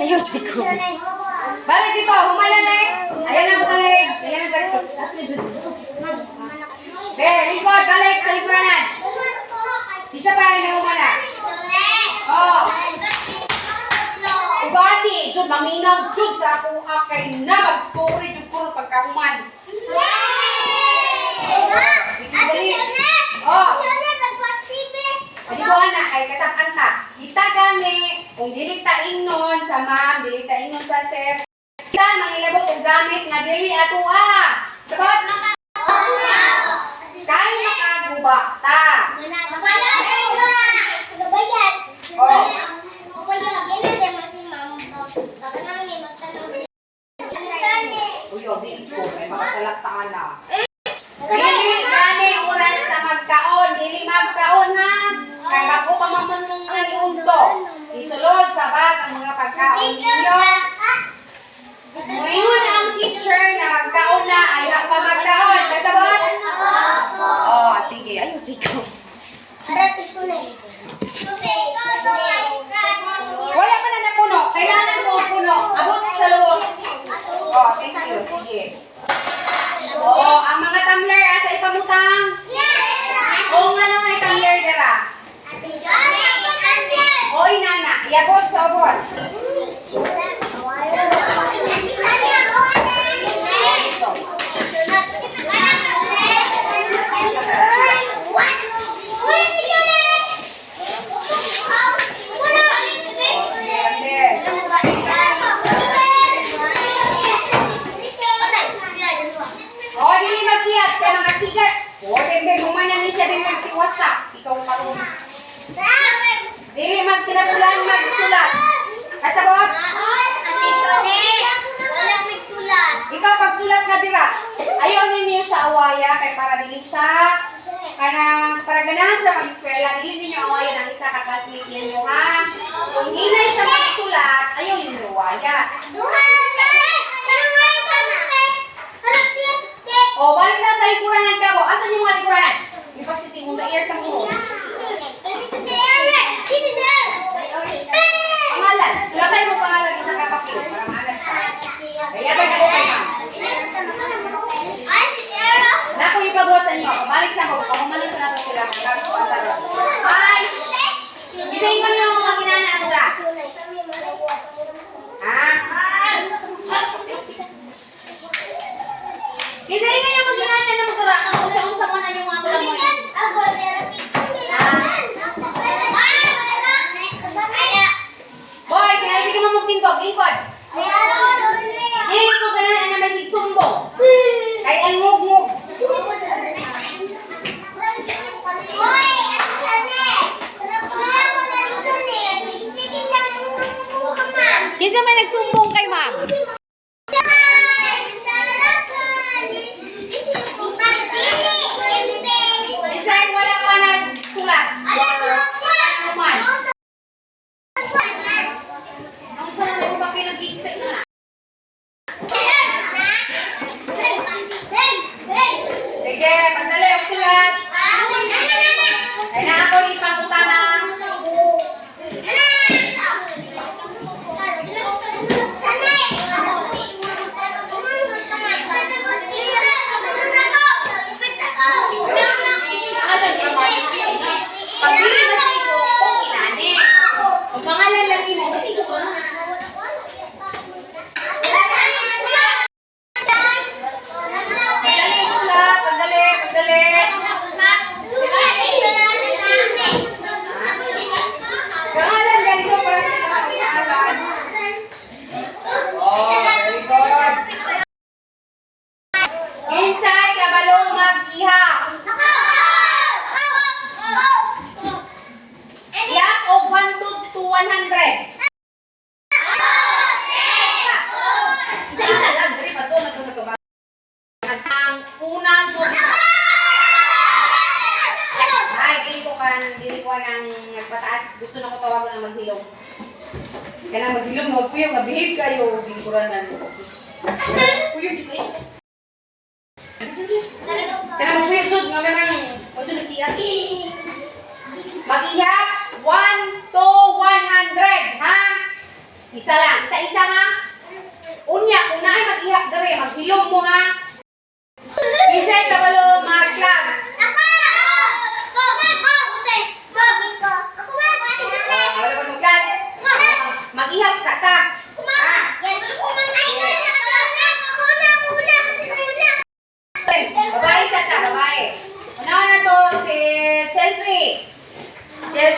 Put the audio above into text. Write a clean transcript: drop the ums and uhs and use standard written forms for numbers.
Ayaw, Jacob. Balik dito, humalan eh. Ayan na butangig. Ayan na tayo. Lingkod, balik sa lingkuranan. Isa pa rin na humala. Oh. Ugani, Jud, maminaw, Jud, sa ako akay na mag-story, Jud, puro pagkahuman. Adi ko na, kay katapan ka. Kita gani, kung dili ta ingnon sa ma'am, dili ta ingnon sa sir. Kita mangilabot og gamit nga dili atoa. Sabat? Kay makaguba ta. Oh. Uy, dili ko kay makasalak ta na. Dili gani oras sa magkaon, dili magkaon ha. Kay bago pa mamunong na ni Unto. Isulod sa bag ang mga pagkaon ninyo. Ngayon ang teacher na magkaon na, ayaw pa magkaon. Kasabot? Oh, sige. Ayaw, Jacob. Wala pa na napuno. Kailangan mo puno. Abot sa loob. Oh, thank you. Sige. Oh, ang mga tumbler sa ipamutang. Oo nga lang may tumbler dira. Oy, nana. Iabot sa obot. Oh, dili magkiyat. Kaya mga sigat. Oh, bebe, gumanan ni siya, bebe, magtiwasa. Ikaw parang. Dili magtinapulan, magsulat. Kasabot? Ikaw pagsulat na dira. Ayaw ninyo siya awaya kay para dili siya kanang para ganahan siya mag-eskwela, dili ninyo awaya ng isa ka classmate ninyo ha. Kung hinay siya magsulat, ayaw ninyo awaya. O, balik na sa likuran ng kabo. Asan yung mga likuran? Yung pasiting mo, the-air ka mo. Pangalan. Sulatan mo pangalan isa ka papel para maalat ka. Kaya ba na ko kayo? Naku yung pagbuhat sa inyo. Pabalik sa ako. Pakumalan sa natin sila. Ay! Bisayin ko nyo mga ginana ako da. Ha? Bisayin nyo yung mga ginana na magkara. Ang unsa mo na yung mga kulamoy. Boy, kaya hindi ka mamagtintog. Lingkod. Dili ko ganahan na may sumbo. Kay ang ngug-ngug. Kinsa may nagsumbong kay ma'am? Minsan wala pa nagsulat. Kuman. Ang sarap na ba pinag-isip na? Sige, pagdali ang sulat. Kaya na ako ipangutana. Pag-dili na sa ito, kung inani. Ang pangalan lang mo, kasi ito ko na. Pagdali ang sulat, pagdali. Pangalan ganito para sa lahat ng pangalan. Oh, very good. Insay, kabalong mag-iha. Iyak o 1 to 100. Isa-isa lang, dari pa to na to sa tuba. Ang unang ay, dili ko nang nagpataas. Gusto na ko tawagan ang maghilom. Kaya nang maghilom, magpuyong, mabihid kayo. Bingkuranan. Puyong, dito eh. Kaya nang magpuyong, Jud, nga ganang, o Jud, nag-iyak. Mag-ihap, 1 to 100, ha? Isa lang, isa